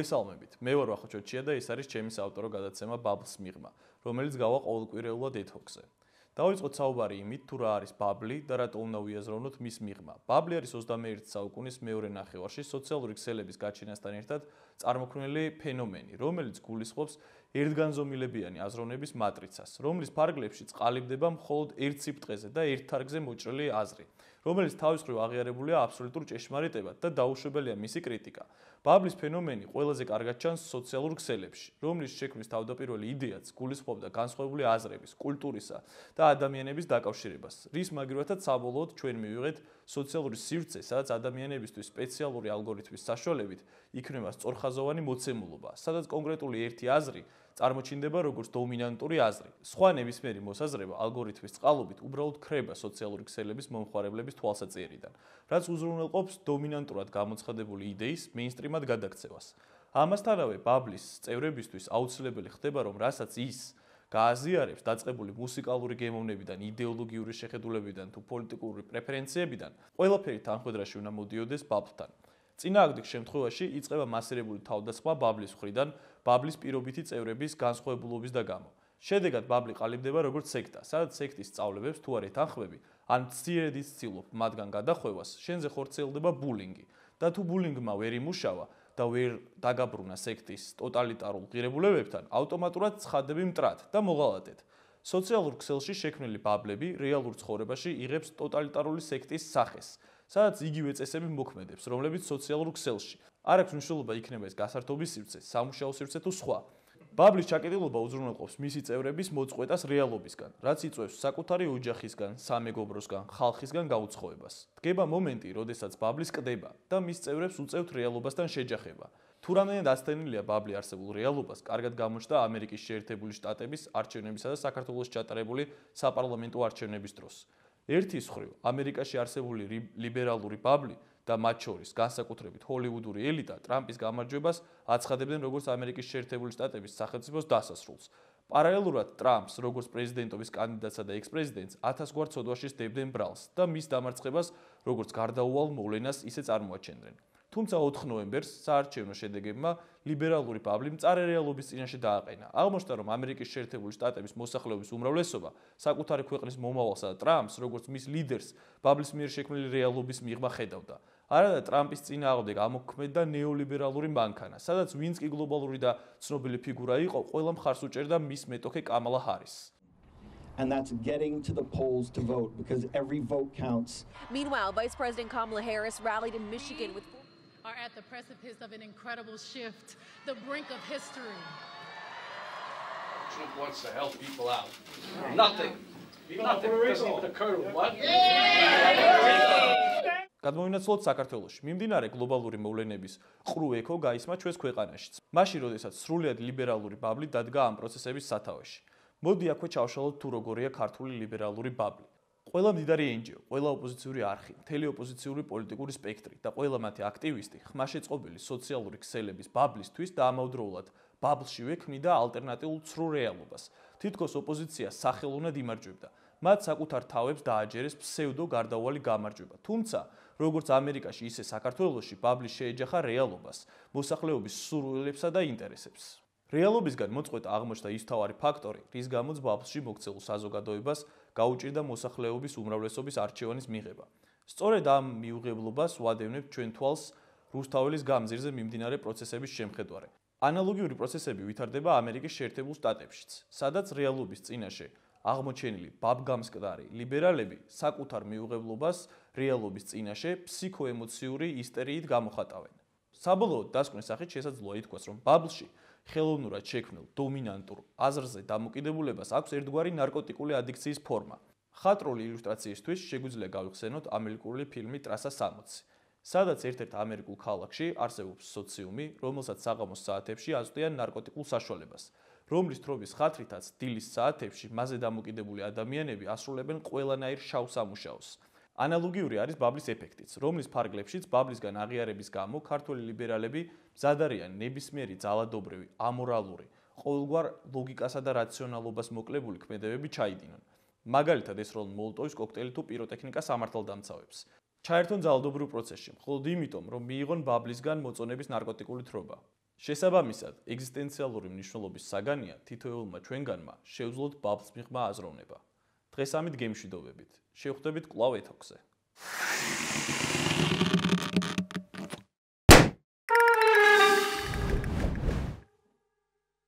მოგესალმებით. მე ვარ ვახოჩოჩია და ეს არის ჩემი საავტორო გადაცემა ბაბლს მიღმა, რომელიც გავა ყოველკვირეულად ეთოქზე. დავიწყოთ საუბარი იმით, თუ რა არის ბაბლი და რატო უნდა ვიაზროვნოთ მის მიღმა. ბაბლი არის 21 საუკუნის მეორე ნახევარში სოციალური ქსელების გაჩენასთან ერთად წარმოქმნილი ფენომენი, რომელიც გულისხმობს ერთგანზომილებიანი აზროვნების მატრიცას, რომლის ფარგლებში წყალიბდება მხოლოდ ერთ სიბრტყეზე და ერთ თარგზე მოჭრილი აზრი, რომელიც თავის მხრივ აღიარებულია აბსოლუტურ ჭეშმარიტებად და დაუშვებელია მისი კრიტიკა. ბაბლის ფენომენი ყველაზე კარგად ჩანს სოციალურ ქსელებში, რომლის შექმნის თავდაპირველი იდეაც გულისხმობდა განსხვავებული აზრების, კულტურისა და ადამიანების დაკავშირებას, რის მაგივრათაც საბოლოოდ ჩვენ მივიღეთ სოციალური სივრცე, სადაც ადამიანებისთვის სპეციალური ალგორითმის საშუალებით იქნება სწორხაზოვანი მოცემულობა, სადაც კონკრეტული ერთი აზრი წარმოჩინდება როგორც დომინანტური აზრი. სხვა ნებისმიერი მოსაზრება ალგორითმის წყალობით უბრალოდ ქრება სოციალური ქსელების მომხმარებლების თვალსაჩინარიდან, რაც უზრუნველყოფს დომინანტურად გამოცხადებული იდეის მეინსტრიმად გადაქცევას. ამასთანავე, ბაბლის წევრებისთვის აუცილებელი ხდება, რომ რასაც ის გააზიარებს დაწყებული მუსიკალური გემოვნებიდან, იდეოლოგიური შეხედულებიდან თუ პოლიტიკური პრეფერენციებიდან, ყველაფერი თანხმედრაში უნდა მოდიოდეს ბაბლთან. წინააღმდეგ შემთხვევაში იწყება მასირებული თავდასხმა ბაბლის მხრიდან, ბაბლის პირობითი წევრების განსხვავებულობის და გამო. შედეგად ბაბლი ყალიბდება როგორც სექტა, სადაც სექტის სწავლებებს თუ არ ეთანხმები, ან მცირედი ცდილობ მათგან გადახვევას, შენზე ხორციელდება ბულინგი. და თუ ბულინგმა ვერ იმუშავა და ვერ დაგაბრუნა სექტის ტოტალიტარულ ღირებულებებთან, ავტომატურად ცხადები მტრად და მოღალატედ. სოციალურ ქსელში შექმნილი ბაბლები რეალურ ცხოვრებაში იღებს ტოტალიტარული სექტის სახეს, სადაც იგივე წესები მოქმედებს, რომლებიც სოციალურ ქსელში. არ აქვს მნიშვნელობა იქნება ეს გასართობის სივრცე, სამუშაო სივრცე თუ სხვა. ბაბლის ჩაკეტილობა უზრუნველყოფს მისი წევრების მოწყვეტას რეალობისგან, რაც იწვევს საკუთარი ოჯახისგან, სამეგობროსგან, ხალხისგან გაუცხოებას. დგება მომენტი, როდესაც ბაბლის კდება და მის წევრებს უწევთ რეალობასთან შეჯახება. თუ რამდენად აცდენილია ბაბლი არსებულ რეალობას, კარგად გამოჩნდა ამერიკის შეერთებული შტატების არჩევნებისა და საქართველოში ჩატარებული საპარლამენტო არჩევნების დროს. ერთის მხრივ, ამერიკაში არსებული ლიბერალური ბაბლი და მათ შორის განსაკუთრებით ჰოლივუდური ელიტა ტრამპის გამარჯვებას აცხადებდნენ როგორც ამერიკის შეერთებული შტატების სახელმწიფოს დასასრულს. პარალელურად ტრამპს როგორც პრეზიდენტობის კანდიდატსა და ექს-პრეზიდენტს 1000 გვარ ცოდვაში სდებდნენ ბრალს და მის დამარცხებას როგორც გარდაუვალ მოვლენას ისე წარმოაჩენდნენ. თუმცა 4 ნოემბერს საარჩევნო შედეგებმა ლიბერალური ბაბლი მწარე რეალობის წინაშე დააყენა. აღმოჩნდა, რომ ამერიკის შეერთებული შტატების მოსახლეობის უმრავლესობა საკუთარი ქვეყნის მომავალსა და ტრამპს, როგორც მის ლიდერს, ბაბლის მიერ შექმნილი რეალობის მიღმა ხედავდა. არადა ტრამპის წინააღმდეგ ამოქმედდა ნეოლიბერალური მანქანა, სადაც ვინც კი გლობალური და ცნობილი ფიგურა იყო, ყველა მხარს უჭერდა მის მეტოქე კამალა ჰარის. And that's getting to the polls to vote because every vote counts. Meanwhile, Vice President Kamala Harris rallied in Michigan with are at the precipice of an incredible shift, the brink of history. Trump wants to help people out. Nothing. Nothing. Doesn't even occur. What? გადმოვინაცვლოთ საქართველოში. მიმდინარე გლობალური მოვლენების ყრუ ექო გაისმა ჩვენს ქვეყანაშიც. მაშინ, როდესაც სრულიად ლიბერალური ბაბლი დადგა ამ პროცესების სათავეში. მოდი აქვე ჩავშალოთ თუ როგორია ქართული ლიბერალური ბაბლი. ყველა მდიდარი NGO, ყველა ოპოზიციური არხი, მთელი ოპოზიციური პოლიტიკური სპექტრი და ყველა მათი აქტივისტი ხმაშეწყობილი სოციალური ქსელების ბაბლისთვის და ამავდროულად ბაბლშივე ქმნიდა ალტერნატიულ ცრუ რეალობას. თითქოს ოპოზიცია სახელოვნად იმარჯვებდა. მათ საკუთარ თავებს დააჯერეს ფსევდო გარდაუვალი გამარჯვება. თუმცა, როგორც ამერიკაში, ისე საქართველოში ბაბლი შეეჯახა რეალობას, მოსახლეობის სურვილებსა და ინტერესებს. რეალობისგან მოწყვეტა აღმოჩნდა ის მთავარი ფაქტორი, რის გამოც ბაბლში მოქცეულ საზოგადოებას გაუჭირდა მოსახლეობის უმრავლესობის არჩევანის მიღება. სწორედ ამ მიუღებლობას ვადევნებთ ჩვენ თვალს რუსთაველის გამზირზე მიმდინარე პროცესების შემხედვარე. ანალოგიური პროცესები ვითარდება ამერიკის შეერთებულ შტატებშიც, სადაც რეალობის წინაშე აღმოჩენილი ბაბგამსკდარი ლიბერალები საკუთარ მიუღებლობას რეალობის წინაშე ფსიქოემოციური ისტერიით გამოხატავენ. საბოლოოდ დასკვნის სახით შესაძლოა ითქვას, რომ ბაბლში ხელოვნურად შექმნილ დომინანტურ აზრზე დამოკიდებულებას აქვს ერთგვარი ნარკოტიკული ადიქციის ფორმა. ხატრული ილუსტრაციისთვის შეგვიძლია გავიხსენოთ ამერიკული ფილმი ტრასა 60, სადაც ერთ-ერთ ამერიკულ ქალაქში არსებობს სოციუმი, რომელსაც საღამოს საათებში აწვდიან ნარკოტიკულ საშუალებას, რომლის თრობის ხათრითაც დილის საათებში მასზე დამოკიდებული ადამიანები ასრულებენ ყველანაირ შავ სამუშაოს. ანალოგიური არის ბაბლის ეფექტიც, რომლის ფარგლებშიც ბაბლისგან აღიარების გამო ქართველი ლიბერალები მზად არიან ნებისმიერი ძალადობრივი, ამორალური, ყოველგვარ ლოგიკასა და რაციონალობას მოკლებული ქმედებები ჩაიდინონ. მაგალითად ესროლ მოლოტოვის კოქტეილი თუ პიროტექნიკა სამართალდამცავებს. ჩაერთონ ძალადობრივ პროცესში, მხოლოდ იმიტომ, რომ მიიღონ ბაბლისგან მოწონების ნარკოტიკული თრობა. შესაბამისად, ეგზისტენციალური მნიშვნელობის საგანია თითოეულმა ჩვენგანმა შევძლოთ ბაბლს მიღმა აზროვნება. დღეს ამით გემშვიდობებით. შევხვდებით კვლავ ეთოქზე.